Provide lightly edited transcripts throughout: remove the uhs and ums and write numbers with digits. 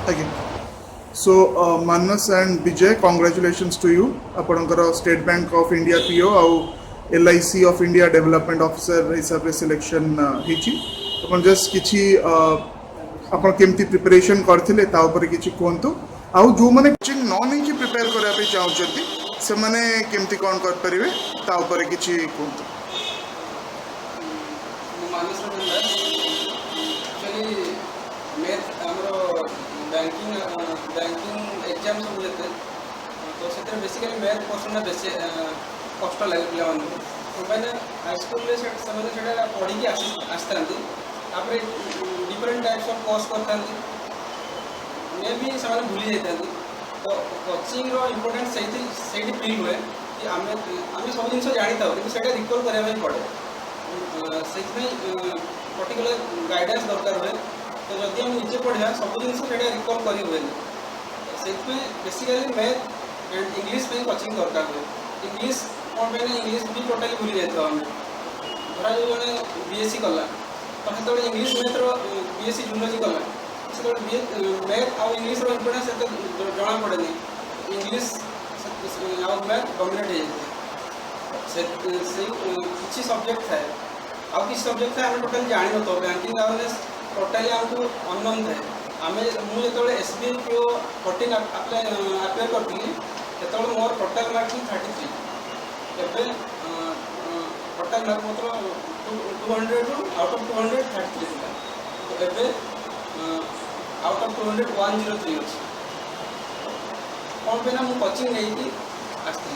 Again. So, Manas and Vijay, congratulations to you. Apanଙ୍କର State Bank of India PO ଆଉ LIC of India Development Officer हिसाब रे selection हिची. अपन just किछि ଆପଣ କେମିତି ପ୍ରିପାରେସନ୍ କରିଥିଲେ ତା ଉପରେ କିଛି କୁହନ୍ତୁ ଆଉ ଯେଉଁମାନେ କୋଚିଂ ନ ନେଇକି ପ୍ରିପେୟାର କରିବା ପାଇଁ ଚାହୁଁଛନ୍ତି ସେମାନେ କେମିତି କ'ଣ କରିପାରିବେ ତା ଉପରେ କିଛି କୁହନ୍ତୁ. एग्जाम सब लेते तो से बेसिकली मैथ पोर्सन बेसी कष्ट लगे पे हाईस्कल पढ़ी आसता डिफरेंट टाइप्स ऑफ कोर्स करता मे भी से भूली जाता तो कोचिंग इम्पोर्टेंस से फील हुए कि आम सब जिन जानी था कि रिकल करने पड़े से पर्टिकुलर गाइडेंस दरकार हुए तो जदि हम निजे पढ़ा सब जिन रिकल कर हुए से basically math and English coaching दरकार हुए इंग्लिश कौन पे इंग्लिश भी टोटाली भूली जाता आम धरा जो जड़े बीएससी कला तो से इंग्लिश मैथ बीएससी जूलॉजी कला से मैथ आउ इंग्लिश इम्पोर्टेंस जना पड़े इंग्लिश आउ मैथ डोमिनेट हो किसी सब्जेक्ट थाए आउ कि सब्जेक्ट थाए आम टोटाली जानी न बैंकिंग अवेयरनेस टोटाली आमको अननोन थाए आम मुझे SBI PO 14 अप्लाई करी जो मोर टोटाल मार्क 33 एवं टोटाल मार्क मतलब 200 आउट ऑफ 200 33 था एवं आउट ऑफ 200 103 अच्छी कौन पे ना मुझे कोचिंग नहीं आसती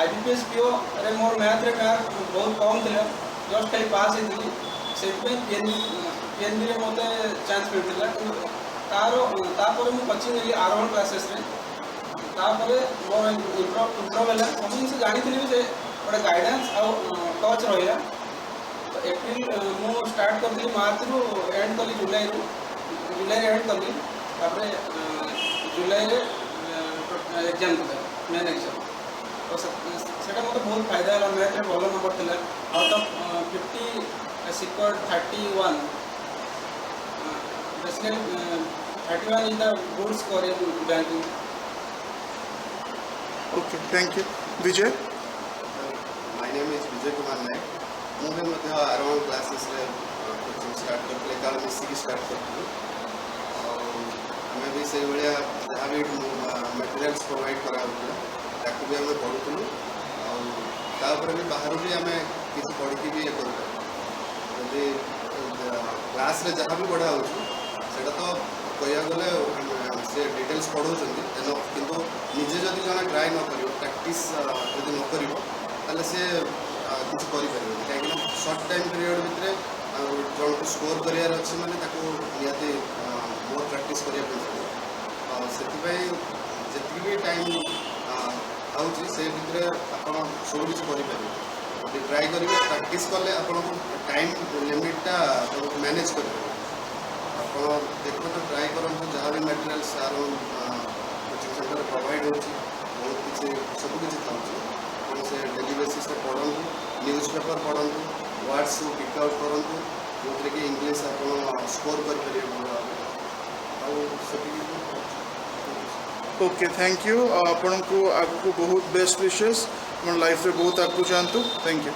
IBPS PO रे मोर मैथ रे मार्क बहुत कम थी जस्ट खाली पास होती से PNB रे मत चान्स मिलता तार मुझे कोचिंग नेली R1 क्लासेस मोर इम्प्रूव है सब जिन जानी भी से गोटे गाइडेंस आउ टच रहा तो एप्रिल मु स्टार्ट करी मार्च रु एंड कली जुलाई एंड कली जुलाई एग्जाम था मेन एग्जाम तो से मत बहुत फायदा है मैथ में भल नंबर था out of 50 secured 31 basically 31 is the good score in banking. Okay, thank you. Vijay? My name is Vijay Kumar Naik. मुझे R1 क्लासेस कोचिंग स्टार्ट करते काल मिसिकी स्टार्ट करते आम भी से भाया जहाँ भी मटेरियल्स प्रोवाइड कराला ताकू भी आम पढ़ुलु आपर भी बाहर भी आम किसी पढ़ी भी ये करूँ जदि क्लास रे जहाँ भी पढ़ा होटा तो कह गले से डिटेल्स पढ़ाऊँ किंतु निजे जदि जन ट्राए न कर प्रैक्टिस जदि न कर सी किसी कहीं सर्ट टाइम पीरियड भितर जन को स्कोर करार अच्छे मैंने निहाती बहुत प्रैक्टिस करने से भी टाइम आउे से भितर आप सब किसी करेंगे ट्राए करेंगे प्रैक्टिस कले आप टाइम लिमिटा मैनेज करेंगे आप देखो तो ट्राए करूँ जहाँ भी materials or coaching centre provide हो बहुत किसी सब किसी था से डेली बेसिस पढ़ू न्यूज पेपर पढ़ू वर्ड्स पिक आउट करूँ जो कि इंग्लिश आप स्कोर करेंगे भल भाव ओके थैंक यू. आपन को आगु बहुत बेस्ट विशेष लाइफ रे बहुत आगु जातु. Thank you.